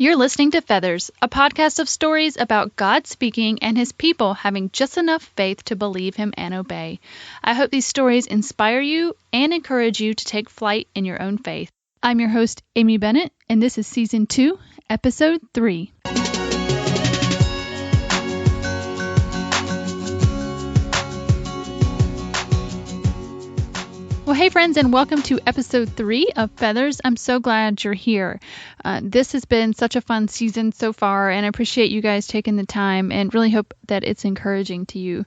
You're listening to Feathers, a podcast of stories about God speaking and his people having just enough faith to believe him and obey. I hope these stories inspire you and encourage you to take flight in your own faith. I'm your host, Amy Bennett, and this is Season 2, Episode 3. Well, hey friends, and welcome to episode 3 of Feathers. I'm so glad you're here. This has been such a fun season so far, and I appreciate you guys taking the time and really hope that it's encouraging to you.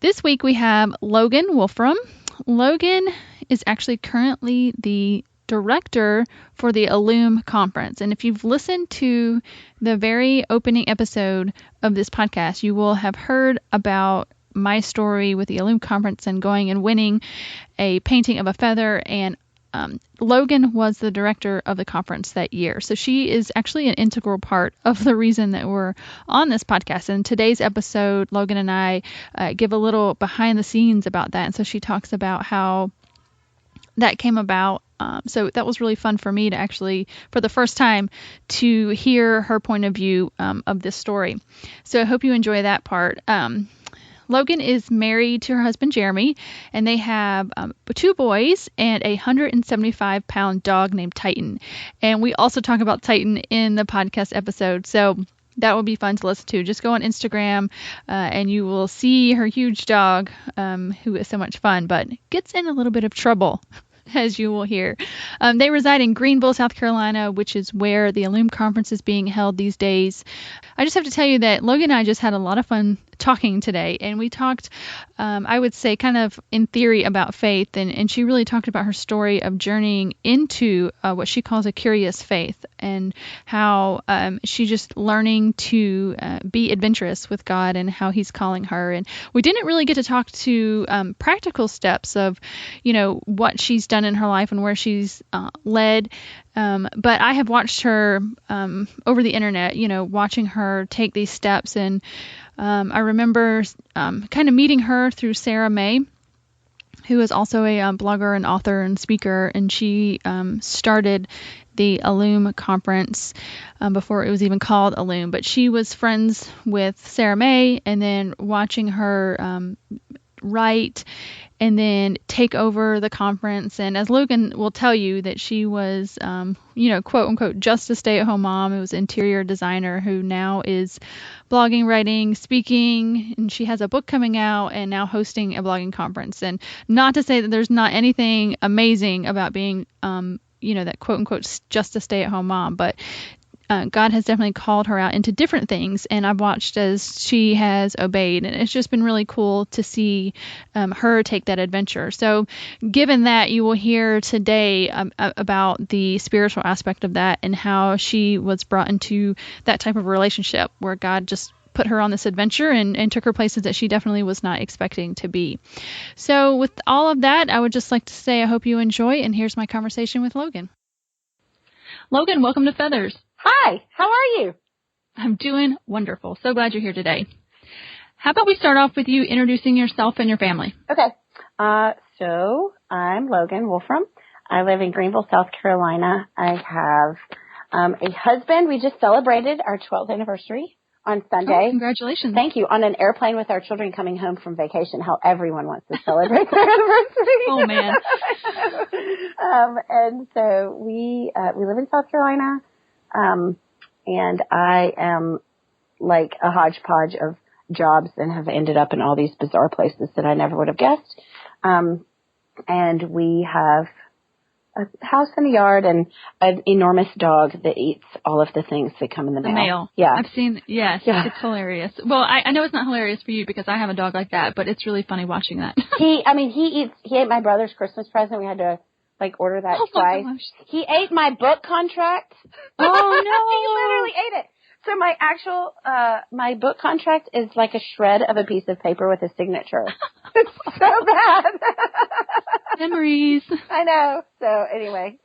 This week we have Logan Wolfram. Logan is actually currently the director for the Allume conference. And if you've listened to the very opening episode of this podcast, you will have heard about my story with the Allume conference and going and winning a painting of a feather. And Logan was the director of the conference that year. So she is actually an integral part of the reason that we're on this podcast. And today's episode, Logan and I give a little behind the scenes about that. And so she talks about how that came about. So that was really fun for me to actually, for the first time, to hear her point of view of this story. So I hope you enjoy that part. Logan is married to her husband, Jeremy, and they have 2 boys and a 175-pound dog named Titan. And we also talk about Titan in the podcast episode, so that will be fun to listen to. Just go on Instagram and you will see her huge dog, who is so much fun, but gets in a little bit of trouble, as you will hear. They reside in Greenville, South Carolina, which is where the Allume conference is being held these days. I just have to tell you that Logan and I just had a lot of fun talking today, and we talked, I would say, kind of in theory about faith, and she really talked about her story of journeying into what she calls a curious faith, and how she's just learning to be adventurous with God and how he's calling her. And we didn't really get to talk to practical steps of, what she's done in her life and where she's led. But I have watched her over the internet, watching her take these steps. And I remember kind of meeting her through Sarah May, who is also a blogger and author and speaker. And she started the Allume conference before it was even called Allume. But she was friends with Sarah May, and then watching her write and then take over the conference. And as Logan will tell you, that she was, quote unquote, just a stay-at-home mom. It was an interior designer who now is blogging, writing, speaking, and she has a book coming out and now hosting a blogging conference. And not to say that there's not anything amazing about being, that quote unquote, just a stay-at-home mom, but God has definitely called her out into different things, and I've watched as she has obeyed, and it's just been really cool to see her take that adventure. So given that, you will hear today about the spiritual aspect of that and how she was brought into that type of relationship where God just put her on this adventure and took her places that she definitely was not expecting to be. So with all of that, I would just like to say I hope you enjoy, and here's my conversation with Logan. Logan, welcome to Feathers. Hi, how are you? I'm doing wonderful. So glad you're here today. How about we start off with you introducing yourself and your family? Okay. So I'm Logan Wolfram. I live in Greenville, South Carolina. I have a husband. We just celebrated our 12th anniversary on Sunday. Oh, congratulations. Thank you. On an airplane with our children coming home from vacation, how everyone wants to celebrate their anniversary. Oh, man. And so we live in South Carolina. And I am like a hodgepodge of jobs and have ended up in all these bizarre places that I never would have guessed. And we have a house and a yard and an enormous dog that eats all of the things that come in the mail. Yeah. I've seen, yes, yeah. It's hilarious. Well, I know it's not hilarious for you because I have a dog like that, but it's really funny watching that. He ate my brother's Christmas present. We had to order that twice. He ate my book contract. Oh no. He literally ate it. So my book contract is like a shred of a piece of paper with a signature. It's so bad. Memories. I know. So anyway,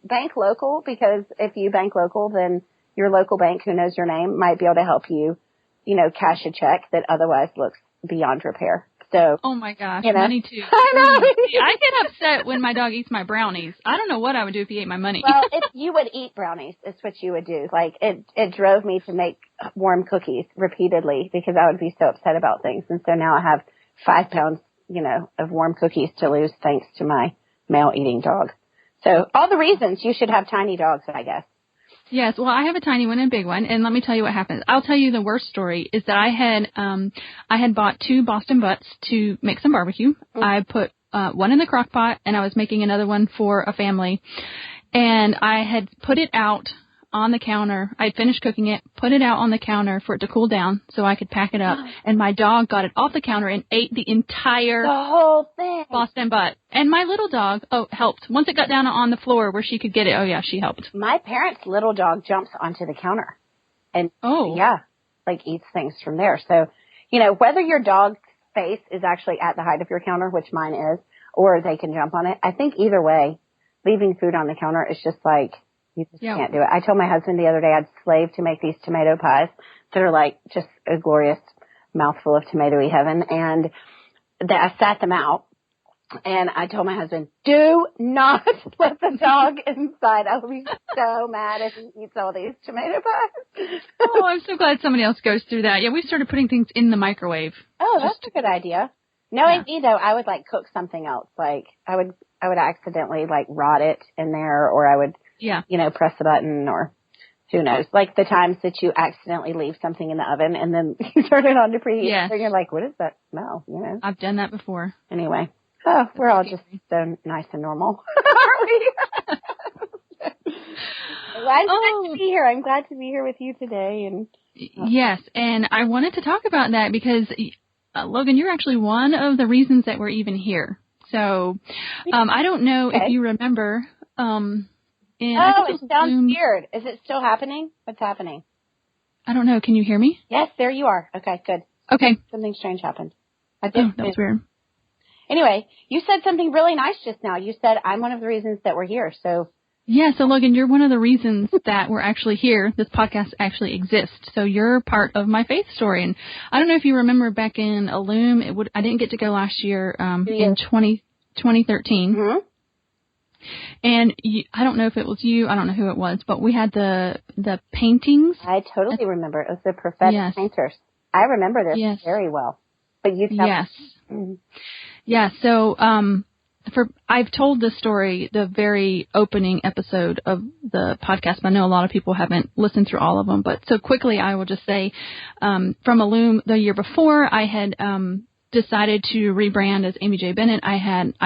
bank local, because if you bank local, then your local bank who knows your name might be able to help you, cash a check that otherwise looks beyond repair. So, Oh my gosh, you know. money too. I know. See, I get upset when my dog eats my brownies. I don't know what I would do if he ate my money. Well, you would eat brownies. It's what you would do. Like, it drove me to make warm cookies repeatedly because I would be so upset about things. And so now I have 5 pounds, of warm cookies to lose thanks to my male eating dog. So all the reasons you should have tiny dogs, I guess. Yes, well, I have a tiny one and a big one, and let me tell you what happened. I'll tell you the worst story is that I had bought 2 Boston butts to make some barbecue. Mm-hmm. I put one in the crock pot, and I was making another one for a family, and I had put it out on the counter. I'd finished cooking it, put it out on the counter for it to cool down so I could pack it up, and my dog got it off the counter and ate the whole thing. Boston butt. And my little dog, helped. Once it got down on the floor where she could get it, she helped. My parents' little dog jumps onto the counter and, eats things from there. So, whether your dog's face is actually at the height of your counter, which mine is, or they can jump on it, I think either way, leaving food on the counter is just like, you just can't do it. I told my husband the other day I'd slave to make these tomato pies that are like just a glorious mouthful of tomatoey heaven. And I sat them out. And I told my husband, do not let the dog inside. I will be so mad if he eats all these tomato pies. Oh, I'm so glad somebody else goes through that. Yeah, we started putting things in the microwave. Oh, that's a good idea. Knowing me, though, I would cook something else. Like I would accidentally rot it in there, or I would, press the button, or who knows. Like the times that you accidentally leave something in the oven and then you turn it on to preheat. Yes. And you're like, what is that smell? I've done that before. Anyway. Oh, we're all just so nice and normal, aren't we? Well, I'm glad to be here. I'm glad to be here with you today. And yes, and I wanted to talk about that because, Logan, you're actually one of the reasons that we're even here. So I don't know if you remember. It sounds weird. Is it still happening? What's happening? I don't know. Can you hear me? Yes, there you are. Okay, good. Okay. Something strange happened. That was weird. Anyway, you said something really nice just now. You said, I'm one of the reasons that we're here. So yeah, so Logan, you're one of the reasons that we're actually here. This podcast actually exists. So you're part of my faith story. And I don't know if you remember back in Allume, I didn't get to go last year in 2013. Mm-hmm. And I don't know if it was you. I don't know who it was, but we had the paintings. I totally remember. It was the prophetic painters. I remember this very well. But you tell me. Mm-hmm. Yeah, so I've told this story, the very opening episode of the podcast, but I know a lot of people haven't listened through all of them. But so quickly, I will just say, from Allume the year before, I had decided to rebrand as Amy J. Bennett. I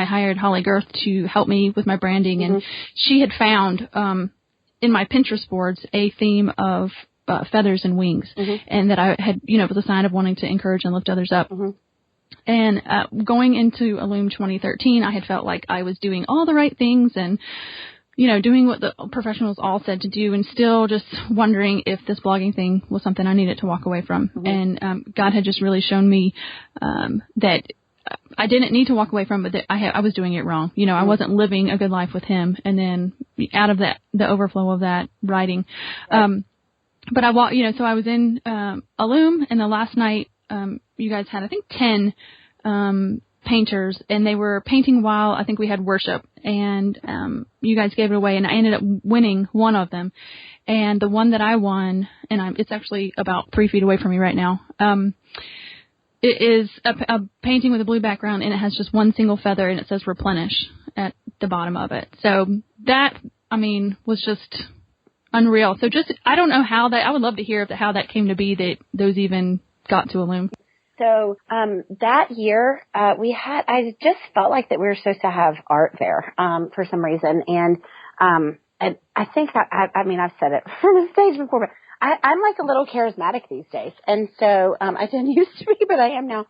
hired Holly Girth to help me with my branding, and she had found in my Pinterest boards a theme of feathers and wings, and that I had, was a sign of wanting to encourage and lift others up. Mm-hmm. And going into Allume 2013, I had felt like I was doing all the right things and, doing what the professionals all said to do, and still just wondering if this blogging thing was something I needed to walk away from. Mm-hmm. And God had just really shown me that I didn't need to walk away from it, that I was doing it wrong. I wasn't living a good life with him. And then out of that, the overflow of that writing. Right. But I walked, so I was in Allume, and the last night, you guys had, I think, 10 painters, and they were painting while I think we had worship, and you guys gave it away, and I ended up winning one of them. And the one that I won, and it's actually about 3 feet away from me right now, it is a painting with a blue background, and it has just one single feather, and it says replenish at the bottom of it. So that, was just unreal. So I don't know how I would love to hear how that came to be, that those even got to Allume. So that year I just felt like that we were supposed to have art there for some reason, and I think I've said it from the stage before, but I'm like a little charismatic these days, and so I didn't used to be, but I am now.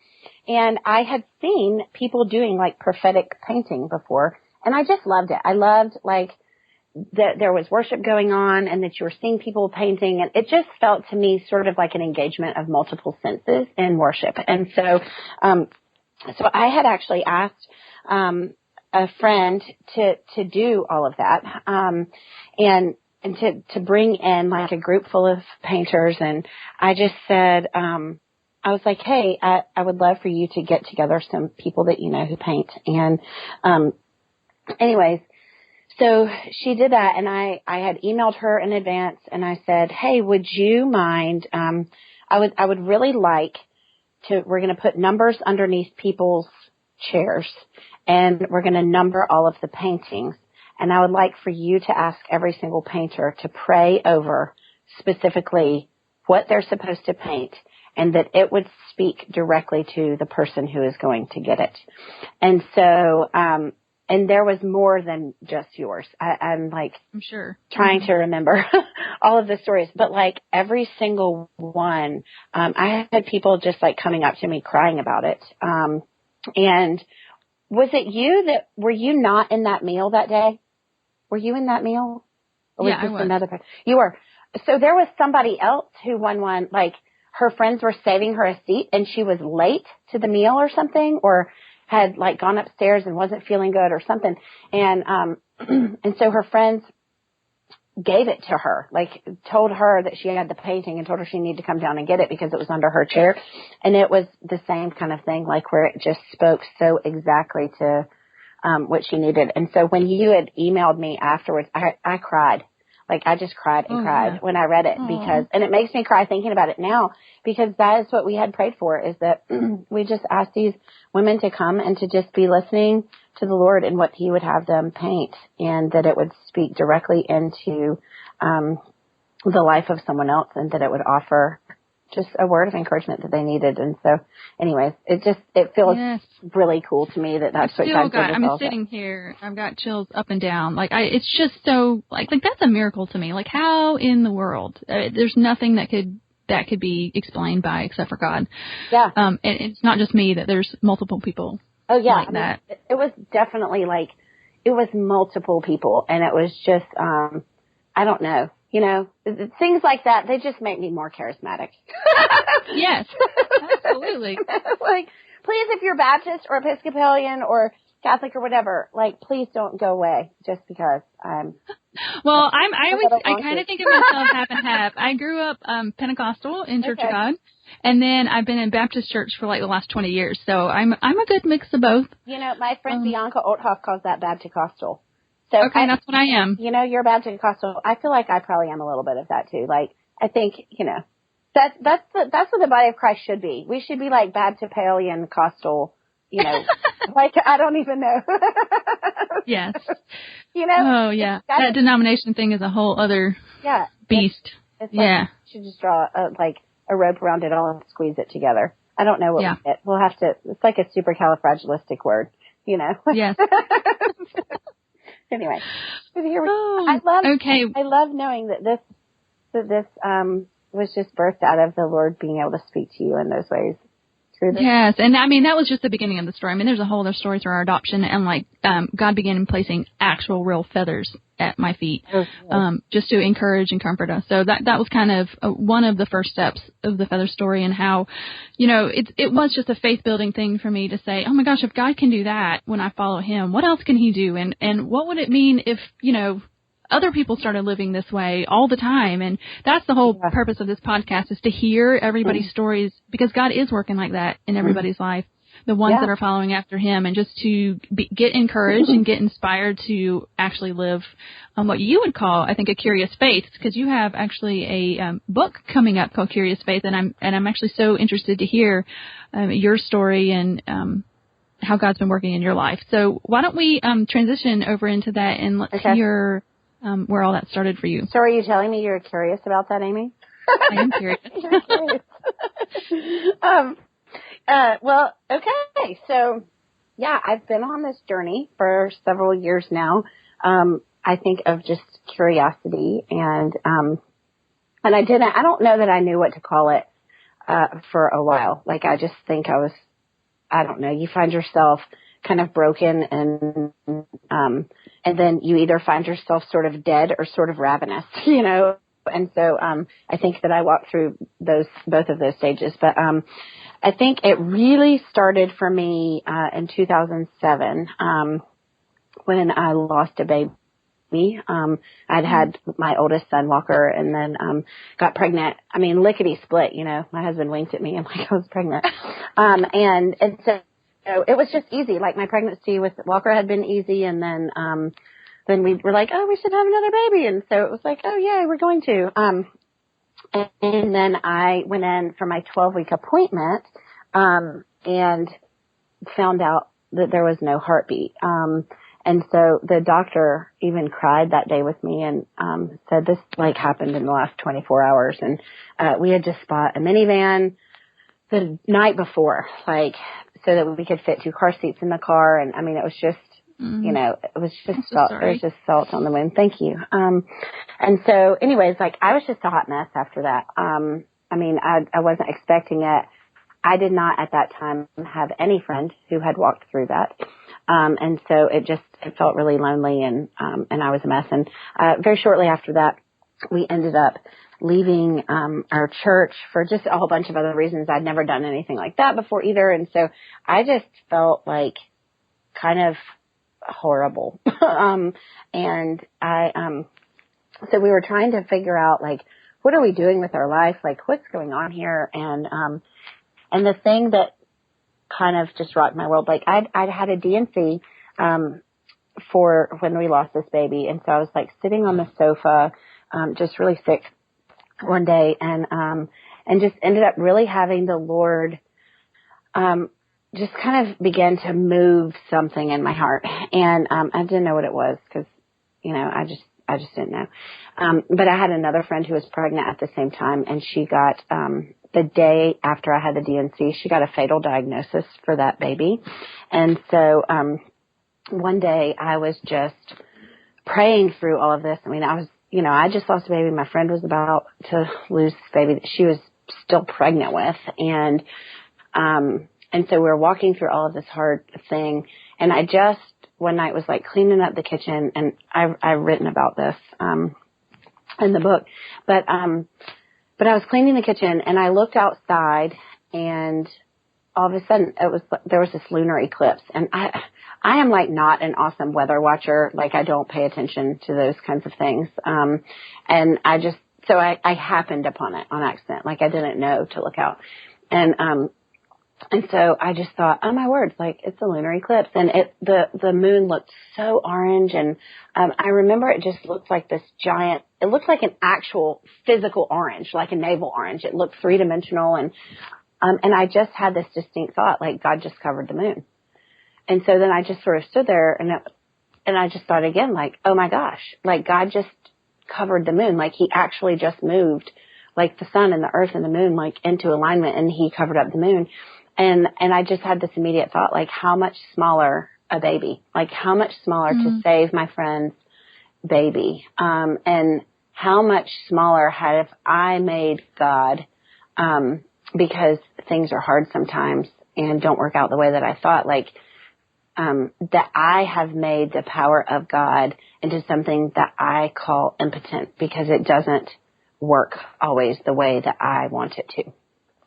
And I had seen people doing like prophetic painting before, and I just loved it. I loved that there was worship going on and that you were seeing people painting, and it just felt to me sort of like an engagement of multiple senses in worship. And so I had actually asked a friend to do all of that, and to bring in like a group full of painters. And I just said, I was like, hey, I would love for you to get together some people that you know who paint. And anyways, so she did that, and I had emailed her in advance, and I said, hey, would you mind, I would really like we're going to put numbers underneath people's chairs, and we're going to number all of the paintings. And I would like for you to ask every single painter to pray over specifically what they're supposed to paint, and that it would speak directly to the person who is going to get it. And so, and there was more than just yours. I'm sure trying to remember all of the stories, but like every single one, I had people just like coming up to me crying about it. And was it were you not in that meal that day? Were you in that meal? Or yeah, I was. Another person? You were. So there was somebody else who won one, like her friends were saving her a seat and she was late to the meal or something, or had like gone upstairs and wasn't feeling good or something. And, and so her friends gave it to her, like told her that she had the painting and told her she needed to come down and get it because it was under her chair. And it was the same kind of thing, like where it just spoke so exactly to, what she needed. And so when you had emailed me afterwards, I cried. Like I just cried and cried when I read it because, and it makes me cry thinking about it now, because that is what we had prayed for, is that we just asked these women to come and to just be listening to the Lord and what he would have them paint, and that it would speak directly into, the life of someone else, and that it would offer just a word of encouragement that they needed. And so anyways, it feels really cool to me that that's what God did. I'm sitting here, I've got chills up and down. Like it's just so like that's a miracle to me. Like how in the world, there's nothing that could be explained by except for God. Yeah. And it's not just me, that there's multiple people. Oh yeah. Like that. It was definitely it was multiple people, and it was just, I don't know. You know, things like that, they just make me more charismatic. Yes, absolutely. Like, please, if you're Baptist or Episcopalian or Catholic or whatever, like, please don't go away just because I'm. Well, I kind of think of myself half and half. I grew up Pentecostal in Church of God, and then I've been in Baptist church for like the last 20 years. So I'm a good mix of both. You know, my friend Bianca Olthoff calls that Bapticostal. So okay, that's what I am. You know, you're Bapticostal. I feel like I probably am a little bit of that too. Like, I think, you know, that's what the body of Christ should be. We should be like Baptipalian Costal, you know, like, I don't even know. Yes. You know? Oh, yeah. That denomination thing is a whole other beast. It's like, you should just draw a rope around it all and squeeze it together. I don't know what we'll have to, it's like a supercalifragilistic word, you know? Yes. Anyway, here I love knowing that this was just birthed out of the Lord being able to speak to you in those ways. Yes, and I mean that was just the beginning of the story. I mean, there's a whole other story through our adoption, and like God began placing actual real feathers at my feet, just to encourage and comfort us. So that was kind of one of the first steps of the feather story, and how, you know, it was just a faith building thing for me to say, oh my gosh, if God can do that when I follow Him, what else can He do? And what would it mean if, you know, other people started living this way all the time? And that's the whole purpose of this podcast, is to hear everybody's stories, because God is working like that in everybody's life, the ones that are following after Him, and just to get encouraged and get inspired to actually live what you would call, I think, a curious faith, because you have actually a book coming up called Curious Faith, and I'm actually so interested to hear your story and how God's been working in your life. So why don't we transition over into that, and let's hear where all that started for you. So are you telling me you're curious about that, Amy? I am curious. You're curious. Well, okay. So, yeah, I've been on this journey for several years now. I think of just curiosity, and I don't know that I knew what to call it, for a while. Like, I just think I don't know, you find yourself kind of broken, and then you either find yourself sort of dead or sort of ravenous, you know? And so, I think that I walked through both of those stages, but, I think it really started for me, in 2007, when I lost a baby baby. I'd had my oldest son, Walker, and then, got pregnant. I mean, lickety split, you know, my husband winked at me. I'm like, I was pregnant. And so it was just easy. Like my pregnancy with Walker had been easy. And then we were like, oh, we should have another baby. And so it was like, oh yeah, we're going to. And then I went in for my 12-week appointment, and found out that there was no heartbeat. And so the doctor even cried that day with me and, said this like happened in the last 24 hours. And, we had just bought a minivan the night before, like, so that we could fit 2 car seats in the car. And I mean, it was just, you know, it was just salt, it was just salt on the wound. Thank you. And so anyways, like I was just a hot mess after that. I mean, I wasn't expecting it. I did not at that time have any friend who had walked through that. And so it felt really lonely and I was a mess. And, very shortly after that, we ended up leaving, our church for just a whole bunch of other reasons. I'd never done anything like that before either. And so I just felt like kind of horrible. And so we were trying to figure out like, what are we doing with our life? Like what's going on here? And the thing that kind of just rocked my world, like I'd had a DNC, for when we lost this baby. And so I was like sitting on the sofa, just really sick one day and just ended up really having the Lord, just kind of began to move something in my heart. And, I didn't know what it was because, you know, I just didn't know. But I had another friend who was pregnant at the same time and she got, the day after I had the DNC, she got a fatal diagnosis for that baby. And so, one day I was just praying through all of this. I mean, I just lost a baby. My friend was about to lose this baby that she was still pregnant with. And so we were walking through all of this hard thing. And I just one night was like cleaning up the kitchen and I've written about this, in the book, but I was cleaning the kitchen and I looked outside and all of a sudden there was this lunar eclipse and I am like not an awesome weather watcher. Like I don't pay attention to those kinds of things. And I happened upon it on accident. Like I didn't know to look out. And so I just thought, oh my word, like it's a lunar eclipse and the moon looked so orange. And, I remember it just looked like this giant, it looked like an actual physical orange, like a navel orange. It looked 3-dimensional. And I just had this distinct thought, like God just covered the moon. And so then I just sort of stood there and I just thought again, like, oh my gosh, like God just covered the moon. Like he actually just moved like the sun and the earth and the moon, like into alignment and he covered up the moon. And I just had this immediate thought, like how much smaller a baby, like how much smaller to save my friend's baby. And how much smaller have I made God, because things are hard sometimes and don't work out the way that I thought, like, that I have made the power of God into something that I call impotent because it doesn't work always the way that I want it to.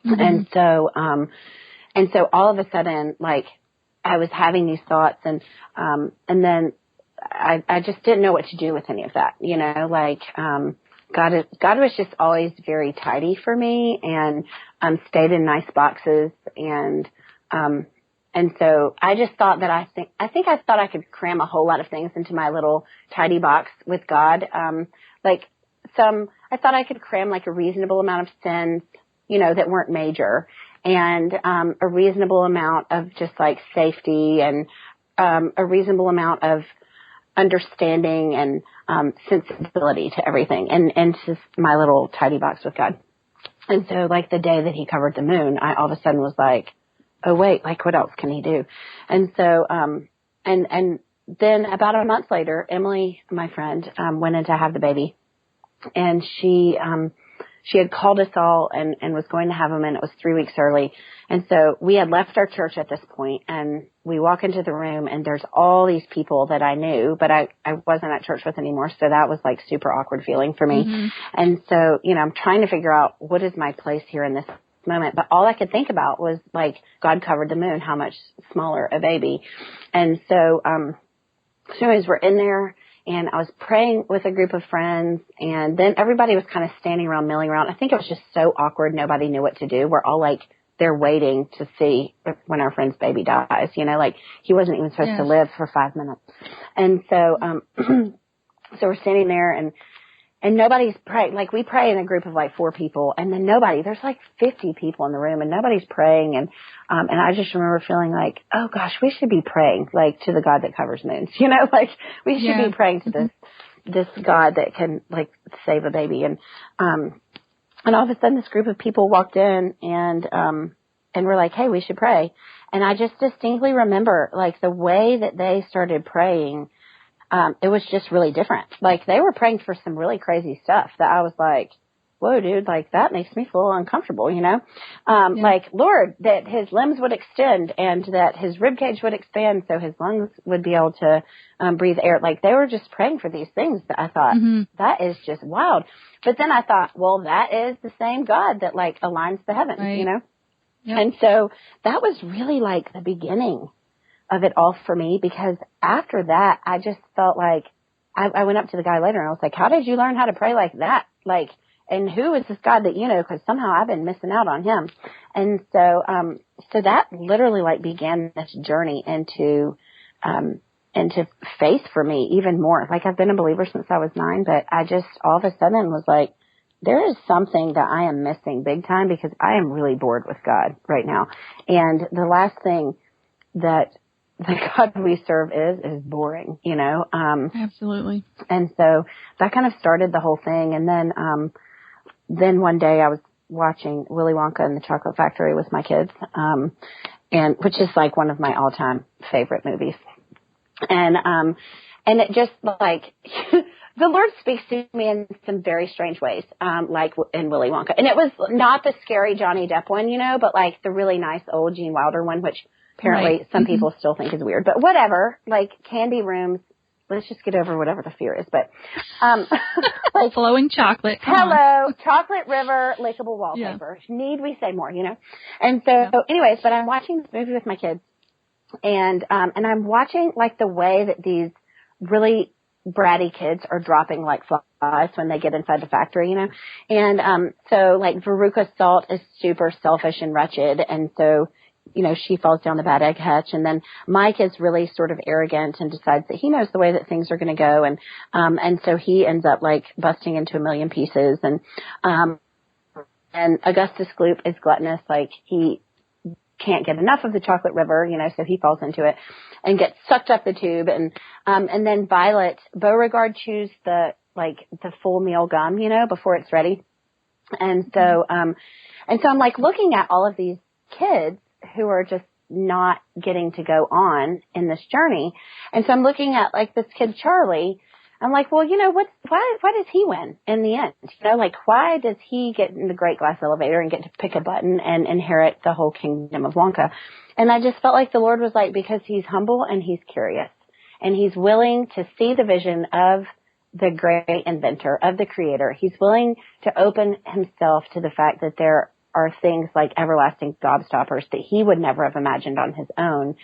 Mm-hmm. And so all of a sudden, like I was having these thoughts and then I just didn't know what to do with any of that, you know, like, God was just always very tidy for me and, stayed in nice boxes and so I just thought that I thought I could cram a whole lot of things into my little tidy box with God. I thought I could cram like a reasonable amount of sins, you know, that weren't major and, a reasonable amount of just like safety and, a reasonable amount of understanding and, sensibility to everything and just my little tidy box with God. And so like the day that he covered the moon, I all of a sudden was like, oh wait, like what else can he do? And so, and then about a month later, Emily, my friend, went in to have the baby and she had called us all and was going to have him and it was 3 weeks early. And so we had left our church at this point and we walk into the room and there's all these people that I knew, but I wasn't at church with anymore. So that was like super awkward feeling for me. Mm-hmm. And so, you know, I'm trying to figure out what is my place here in this moment, but all I could think about was like God covered the moon, how much smaller a baby. And so, anyways, we're in there and I was praying with a group of friends, and then everybody was kind of standing around, milling around. I think it was just so awkward. Nobody knew what to do. We're all like, they're waiting to see when our friend's baby dies, you know, like he wasn't even supposed to live for 5 minutes. And so, so we're standing there and nobody's praying. Like we pray in a group of like 4 people, and then there's like 50 people in the room and nobody's praying. And I just remember feeling like, oh gosh, we should be praying like to the God that covers moons, you know, like we should be praying to this God that can like save a baby. And all of a sudden this group of people walked in and we're like, hey, we should pray. And I just distinctly remember like the way that they started praying. It was just really different. Like they were praying for some really crazy stuff that I was like, whoa, dude, like that makes me feel uncomfortable, you know? Like, Lord, that his limbs would extend and that his rib cage would expand so his lungs would be able to breathe air. Like they were just praying for these things that I thought, that is just wild. But then I thought, well, that is the same God that like aligns the heavens, you know? Yep. And so that was really like the beginning of it all for me, because after that, I just felt like I went up to the guy later and I was like, how did you learn how to pray like that? Like, and who is this God that you know? Because somehow I've been missing out on him. And so, so that literally like began this journey into faith for me even more. Like I've been a believer since I was 9, but I just all of a sudden was like, there is something that I am missing big time, because I am really bored with God right now. And the last thing that the God we serve is boring, you know? Absolutely. And so that kind of started the whole thing. And then one day I was watching Willy Wonka and the Chocolate Factory with my kids, and which is like one of my all-time favorite movies. And it just like, the Lord speaks to me in some very strange ways, like in Willy Wonka. And it was not the scary Johnny Depp one, you know, but like the really nice old Gene Wilder one, which apparently some people still think is weird, but whatever, like candy rooms, let's just get over whatever the fear is. But, like flowing chocolate. Hello, chocolate river, lickable wallpaper. Yeah. Need we say more, you know? And so anyways, but I'm watching this movie with my kids, and I'm watching like the way that these really bratty kids are dropping like flies when they get inside the factory, you know? And, so like Veruca Salt is super selfish and wretched. And so, you know, she falls down the bad egg hatch, and then Mike is really sort of arrogant and decides that he knows the way that things are going to go. And so he ends up like busting into a million pieces. And Augustus Gloop is gluttonous. Like he can't get enough of the chocolate river, you know, so he falls into it and gets sucked up the tube. And then Violet, Beauregard chews the full meal gum, you know, before it's ready. And so I'm like looking at all of these kids who are just not getting to go on in this journey. And so I'm looking at like this kid, Charlie. I'm like, well, you know, why does he win in the end? You know, like why does he get in the great glass elevator and get to pick a button and inherit the whole kingdom of Wonka? And I just felt like the Lord was like, because he's humble and he's curious and he's willing to see the vision of the great inventor, of the creator. He's willing to open himself to the fact that there are things like everlasting gobstoppers that he would never have imagined on his own.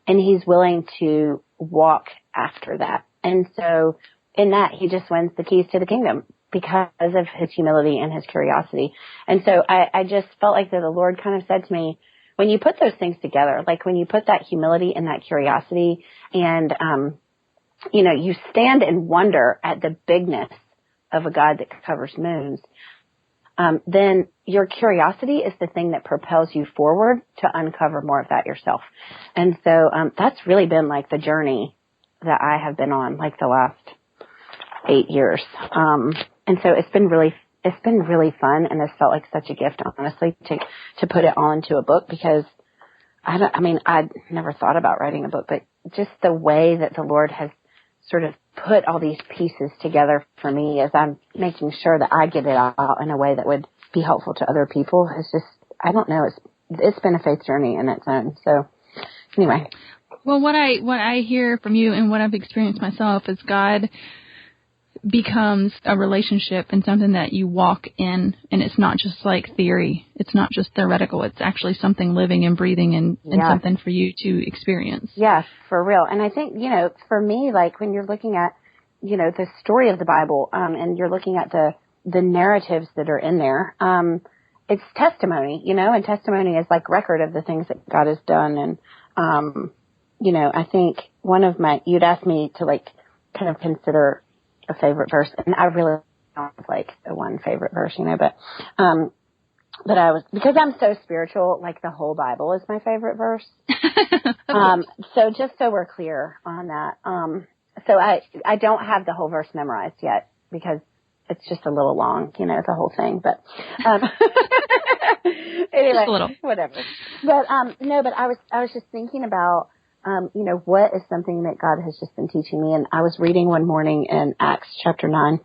And he's willing to walk after that. And so in that, he just wins the keys to the kingdom because of his humility and his curiosity. And so I just felt like that the Lord kind of said to me, when you put those things together, like when you put that humility and that curiosity and, you know, you stand and wonder at the bigness of a God that covers moons, then your curiosity is the thing that propels you forward to uncover more of that yourself. And so that's really been like the journey that I have been on like the last 8 years. And so it's been really fun, and it's felt like such a gift, honestly, to put it all into a book, because I'd never thought about writing a book, but just the way that the Lord has sort of put all these pieces together for me as I'm making sure that I get it out in a way that would be helpful to other people. It's just, I don't know, it's been a faith journey in its own. So anyway. Well, what I hear from you and what I've experienced myself is God becomes a relationship and something that you walk in, and it's not just like theory. It's not just theoretical. It's actually something living and breathing and something for you to experience. Yes, for real. And I think, you know, for me, like when you're looking at, the story of the Bible, and you're looking at the narratives that are in there, it's testimony, and testimony is like record of the things that God has done. And, I think you'd asked me to like kind of consider a favorite verse, and I really don't have like a one favorite verse, but because I'm so spiritual, like the whole Bible is my favorite verse. So just so we're clear on that. So I don't have the whole verse memorized yet because it's just a little long, the whole thing, but, anyway, just a little. Whatever. But, no, but I was just thinking about, what is something that God has just been teaching me. And I was reading one morning in Acts chapter 9,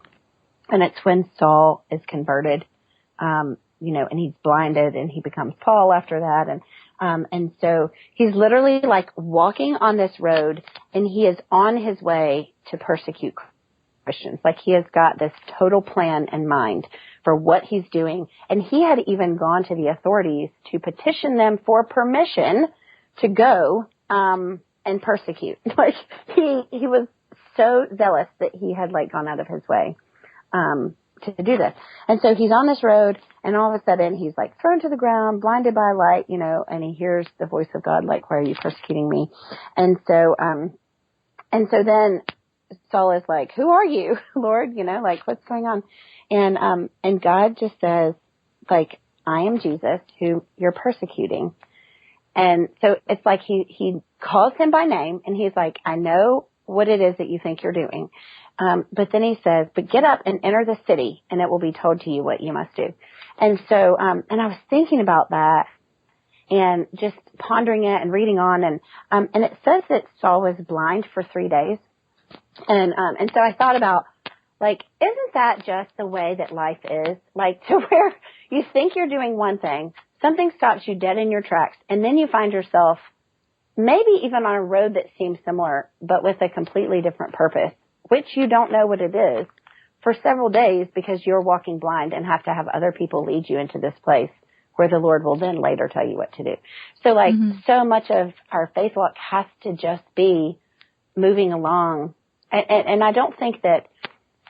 and it's when Saul is converted, and he's blinded and he becomes Paul after that. And so he's literally like walking on this road, and he is on his way to persecute Christians. Like he has got this total plan in mind for what he's doing. And he had even gone to the authorities to petition them for permission to go, and persecute. Like he was so zealous that he had like gone out of his way, to do this. And so he's on this road, and all of a sudden he's like thrown to the ground, blinded by light, and he hears the voice of God, like, why are you persecuting me? And so then Saul is like, who are you, Lord? Like, what's going on? And God just says, like, I am Jesus who you're persecuting. And so it's like he calls him by name, and he's like, I know what it is that you think you're doing. But then he says, but get up and enter the city, and it will be told to you what you must do. And so, and I was thinking about that and just pondering it and reading on. And it says that Saul was blind for 3 days. And so I thought about, like, isn't that just the way that life is? Like, to where you think you're doing one thing, something stops you dead in your tracks, and then you find yourself maybe even on a road that seems similar, but with a completely different purpose, which you don't know what it is, for several days because you're walking blind and have to have other people lead you into this place where the Lord will then later tell you what to do. So like, so much of our faith walk has to just be moving along. And I don't think that,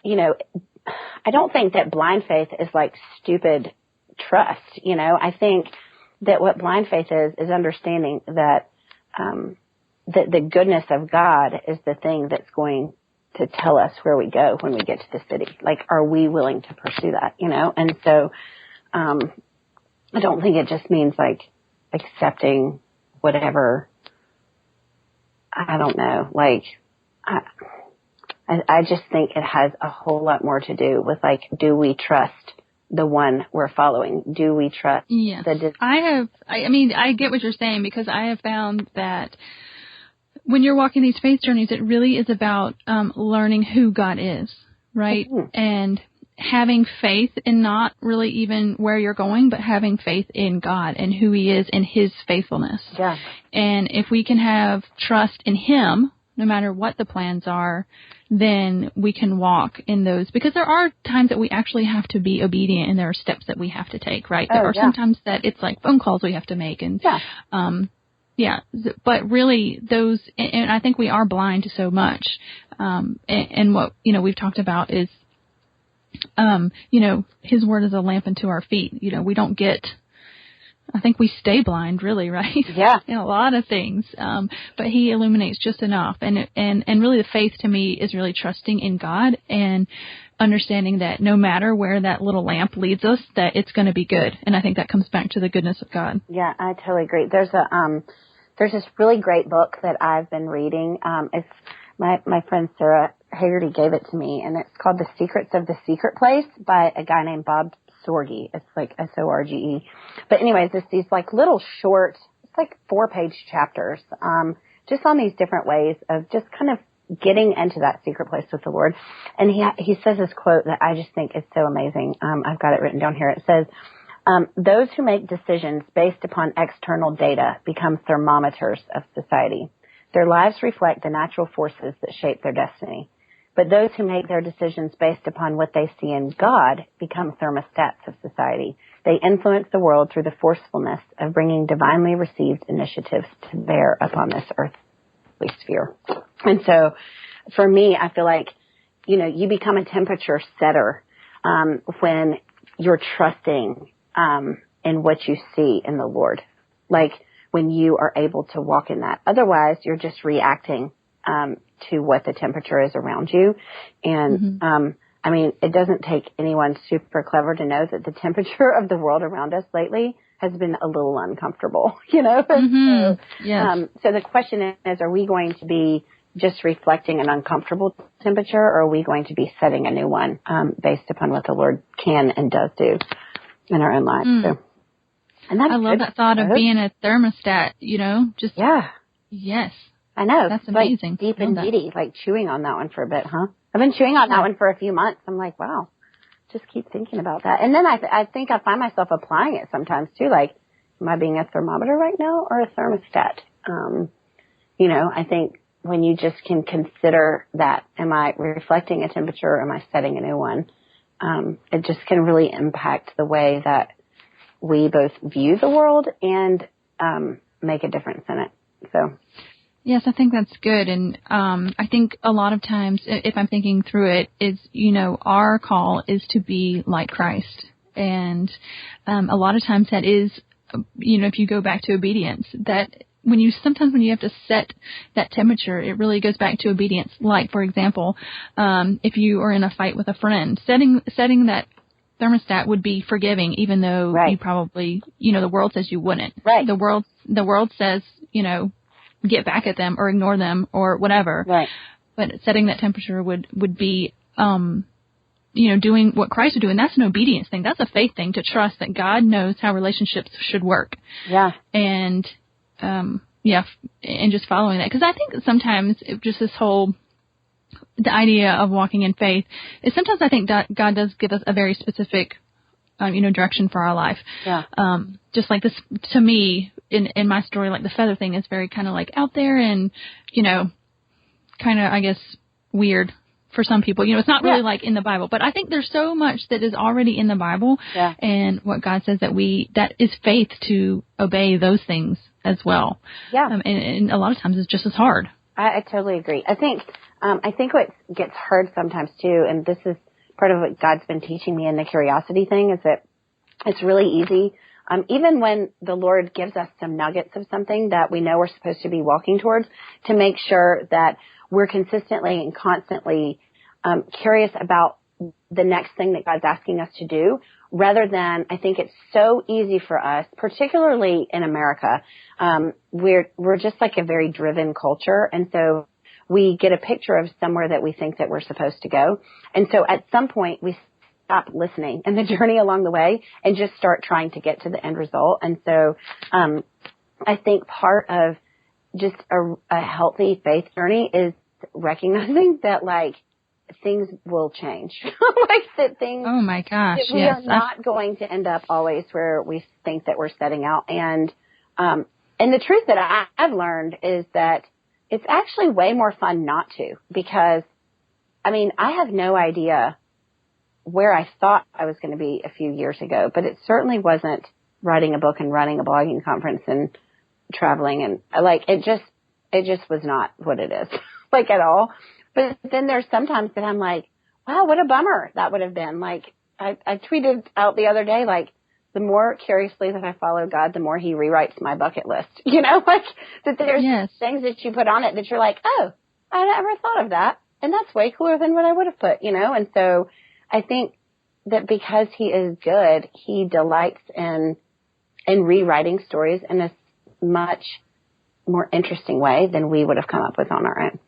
I don't think that blind faith is like stupid trust. I think that what blind faith is understanding that, that the goodness of God is the thing that's going to tell us where we go when we get to the city. Like, are we willing to pursue that, And so, I don't think it just means like accepting whatever, I don't know, like, I just think it has a whole lot more to do with like, do we trust the one we're following? Do we trust I get what you're saying, because I have found that when you're walking these faith journeys, it really is about learning who God is, right? And having faith in not really even where you're going, but having faith in God and who He is and His faithfulness. Yeah. And if we can have trust in Him, no matter what the plans are, then we can walk in those. Because there are times that we actually have to be obedient, and there are steps that we have to take, right? There are sometimes that it's like phone calls we have to make, and but really those, and I think we are blind to so much. And what, we've talked about is, His word is a lamp unto our feet. We don't get, I think we stay blind, really, right? Yeah. In a lot of things. But He illuminates just enough. And really the faith to me is really trusting in God and understanding that no matter where that little lamp leads us, that it's going to be good. And I think that comes back to the goodness of God. Yeah, I totally agree. There's this really great book that I've been reading. It's my friend Sarah Hagerty gave it to me, and it's called The Secrets of the Secret Place by a guy named Bob Sorge. It's like Sorge. But anyways, it's these like little short, it's like 4-page chapters, just on these different ways of just kind of getting into that secret place with the Lord. And he says this quote that I just think is so amazing. I've got it written down here. It says, those who make decisions based upon external data become thermometers of society. Their lives reflect the natural forces that shape their destiny. But those who make their decisions based upon what they see in God become thermostats of society. They influence the world through the forcefulness of bringing divinely received initiatives to bear upon this earthly sphere. And so for me, I feel like, you become a temperature setter, when you're trusting, in what you see in the Lord. Like when you are able to walk in that. Otherwise, you're just reacting, to what the temperature is around you. And, I mean, it doesn't take anyone super clever to know that the temperature of the world around us lately has been a little uncomfortable, So, yes. So the question is, are we going to be just reflecting an uncomfortable temperature, or are we going to be setting a new one, based upon what the Lord can and does do in our own lives? So, and that's I love that thought of being a thermostat, just. Yeah. Yes. I know. That's amazing. Like deep and meaty, like chewing on that one for a bit, huh? I've been chewing on that one for a few months. I'm like, wow, just keep thinking about that. And then I think I find myself applying it sometimes too. Like, am I being a thermometer right now or a thermostat? I think when you just can consider that, am I reflecting a temperature or am I setting a new one? It just can really impact the way that we both view the world and, make a difference in it. So. Yes, I think that's good. And I think a lot of times, if I'm thinking through it, is, our call is to be like Christ. And a lot of times that is, if you go back to obedience, that sometimes when you have to set that temperature, it really goes back to obedience. Like, for example, if you are in a fight with a friend, setting that thermostat would be forgiving, even though you probably, the world says you wouldn't. Right. The world says, get back at them or ignore them or whatever. Right. But setting that temperature would be, doing what Christ would do. And that's an obedience thing. That's a faith thing, to trust that God knows how relationships should work. Yeah. And, and just following that. Because I think that sometimes just the idea of walking in faith is sometimes I think God does give us a very specific, direction for our life. Yeah. Just like this, to me, in my story, like the feather thing is very kind of like out there and, kind of, I guess, weird for some people. It's not really like in the Bible, but I think there's so much that is already in the Bible and what God says that is faith to obey those things as well. Yeah. And a lot of times it's just as hard. I totally agree. I think what gets hard sometimes too, and this is part of what God's been teaching me in the curiosity thing, is that it's really easy. Even when the Lord gives us some nuggets of something that we know we're supposed to be walking towards, to make sure that we're consistently and constantly curious about the next thing that God's asking us to do, rather than, I think it's so easy for us, particularly in America. We're just like a very driven culture. And so we get a picture of somewhere that we think that we're supposed to go. And so at some point we stop listening and the journey along the way and just start trying to get to the end result. And so, I think part of just a healthy faith journey is recognizing that, like, things will change. Like that things. Oh my gosh. That we are not going to end up always where we think that we're setting out. And the truth that I've learned is that it's actually way more fun not to, because, I mean, I have no idea where I thought I was going to be a few years ago, but it certainly wasn't writing a book and running a blogging conference and traveling. And like, it just was not what it is, like, at all. But then there's sometimes that I'm like, wow, what a bummer that would have been. Like, I tweeted out the other day, like, the more curiously that I follow God, the more he rewrites my bucket list. Like that there's things that you put on it that you're like, oh, I never thought of that. And that's way cooler than what I would have put, And so I think that because he is good, he delights in rewriting stories in a much more interesting way than we would have come up with on our own.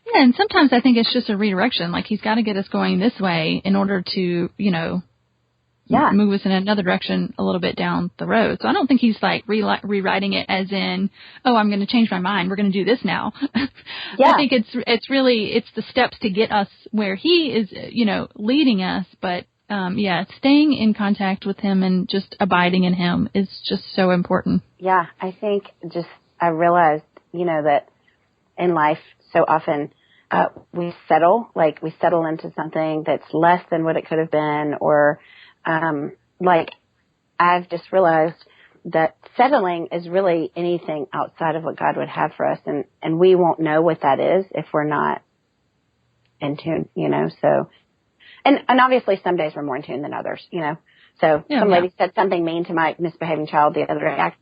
Yeah, and sometimes I think it's just a redirection. Like, he's got to get us going this way in order to, move us in another direction a little bit down the road. So I don't think he's like rewriting it as in, oh, I'm going to change my mind. We're going to do this now. Yeah. I think it's really the steps to get us where he is, leading us. But, staying in contact with him and just abiding in him is just so important. Yeah. I think I realized, that in life so often, we settle into something that's less than what it could have been, or, I've just realized that settling is really anything outside of what God would have for us. And we won't know what that is if we're not in tune, so, and obviously some days we're more in tune than others, so some lady said something mean to my misbehaving child the other day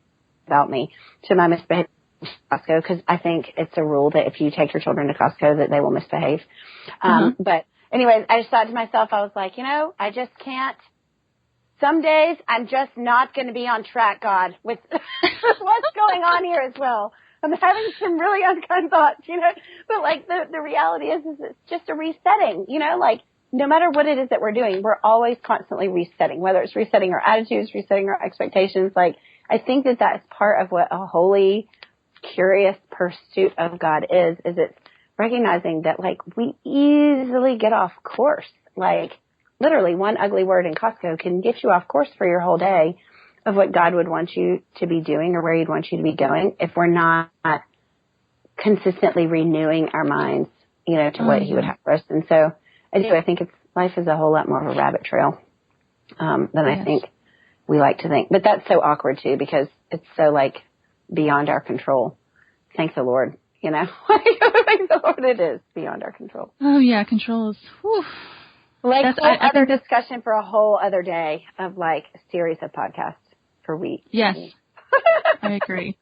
about me, to my misbehaving Costco, because I think it's a rule that if you take your children to Costco that they will misbehave. But anyways, I just thought to myself, I was like, I just can't. Some days I'm just not going to be on track, God, with what's going on here as well. I'm having some really unkind thoughts, but like the reality is it's just a resetting, like no matter what it is that we're doing, we're always constantly resetting, whether it's resetting our attitudes, resetting our expectations. Like I think that that's part of what a holy, curious pursuit of God is it's recognizing that like we easily get off course. Like literally one ugly word in Costco can get you off course for your whole day of what God would want you to be doing or where he'd want you to be going if we're not consistently renewing our minds, to what he would have for us. And so I think life is a whole lot more of a rabbit trail than I think we like to think. But that's so awkward too because it's so like beyond our control. Thank the Lord, Thank the Lord it is beyond our control. Oh yeah, control is, whew. Like other discussion for a whole other day of like a series of podcasts per week. Yes, I agree.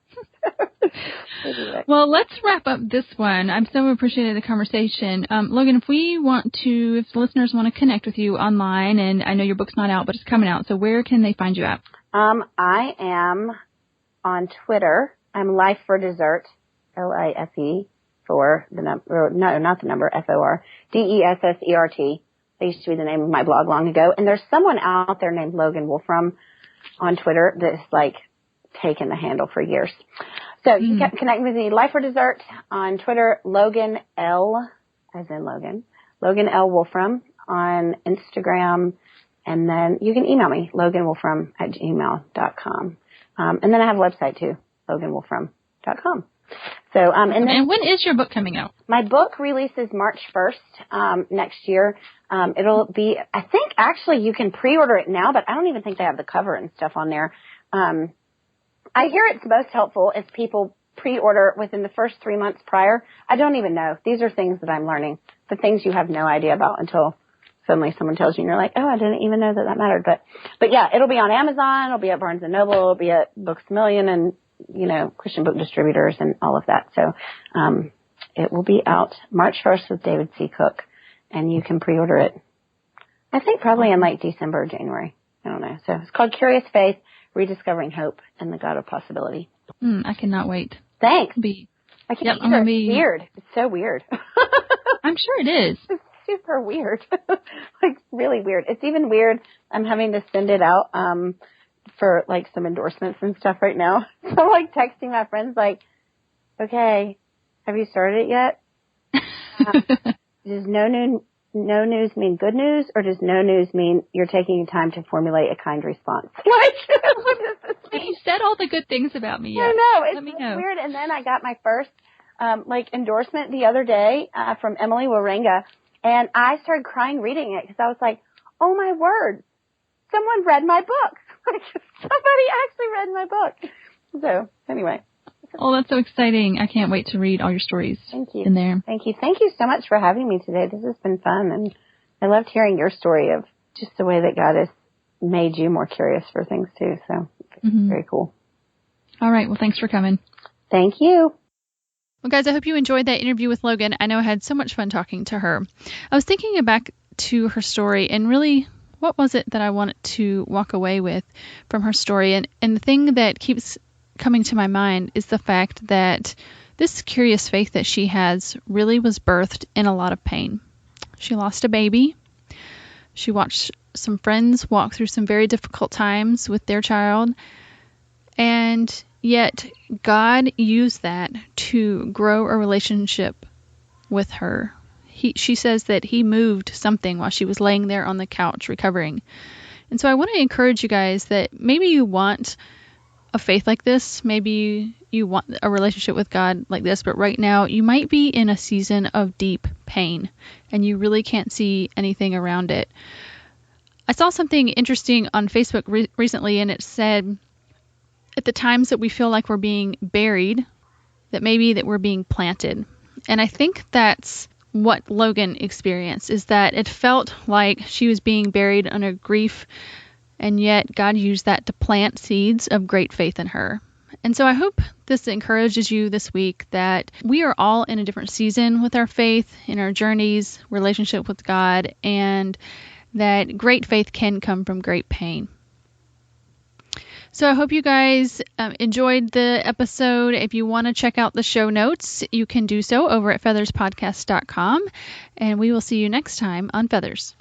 Well, let's wrap up this one. I'm so appreciated the conversation. Logan, if the listeners want to connect with you online, and I know your book's not out, but it's coming out, so where can they find you at? I am on Twitter. I'm Life for Dessert, LIFE for the number, no, not the number, FOR, DESSERT. That used to be the name of my blog long ago. And there's someone out there named Logan Wolfram on Twitter that's like taken the handle for years. So you can connect with me, Life for Dessert on Twitter, Logan L, as in Logan L Wolfram on Instagram. And then you can email me, loganwolfram@gmail.com. And then I have a website too, loganwolfram.com. So, and when is your book coming out? My book releases March 1st, next year. It'll be, I think actually you can pre-order it now, but I don't even think they have the cover and stuff on there. I hear it's most helpful if people pre-order within the first 3 months prior. I don't even know. These are things that I'm learning, the things you have no idea about until suddenly someone tells you and you're like, oh, I didn't even know that mattered. But yeah, it'll be on Amazon. It'll be at Barnes & Noble. It'll be at Books A Million and, Christian book distributors and all of that. So, it will be out March 1st with David C. Cook, and you can pre-order it, I think probably in like December or January. I don't know. So it's called Curious Faith, Rediscovering Hope and the God of Possibility. I cannot wait. Thanks. I can't either. It's weird. It's so weird. I'm sure it is. It's super weird. Like really weird. It's even weird. I'm having to send it out, for like some endorsements and stuff right now. So I'm like texting my friends like, okay, have you started it yet? Does no news mean good news, or does no news mean you're taking time to formulate a kind response? Like, what does this mean? You said all the good things about me yet. I know. It's Let me know. Weird. And then I got my first, endorsement the other day, from Emily Waringa, and I started crying reading it because I was like, oh my word, someone read my book. Like, somebody actually read my book. So, anyway. Oh, that's so exciting. I can't wait to read all your stories. Thank you. In there. Thank you. Thank you so much for having me today. This has been fun, and I loved hearing your story of just the way that God has made you more curious for things, too. So, it's very cool. All right. Well, thanks for coming. Thank you. Well, guys, I hope you enjoyed that interview with Logan. I know I had so much fun talking to her. I was thinking back to her story and really, what was it that I wanted to walk away with from her story? And the thing that keeps coming to my mind is the fact that this curious faith that she has really was birthed in a lot of pain. She lost a baby. She watched some friends walk through some very difficult times with their child. And yet God used that to grow a relationship with her. She says that he moved something while she was laying there on the couch recovering. And so I want to encourage you guys that maybe you want a faith like this. Maybe you want a relationship with God like this. But right now you might be in a season of deep pain and you really can't see anything around it. I saw something interesting on Facebook recently, and it said, at the times that we feel like we're being buried, that maybe that we're being planted. And I think that's what Logan experienced, is that it felt like she was being buried under grief, and yet God used that to plant seeds of great faith in her. And so I hope this encourages you this week that we are all in a different season with our faith, in our journeys, relationship with God, and that great faith can come from great pain. So I hope you guys enjoyed the episode. If you want to check out the show notes, you can do so over at featherspodcast.com. And we will see you next time on Feathers.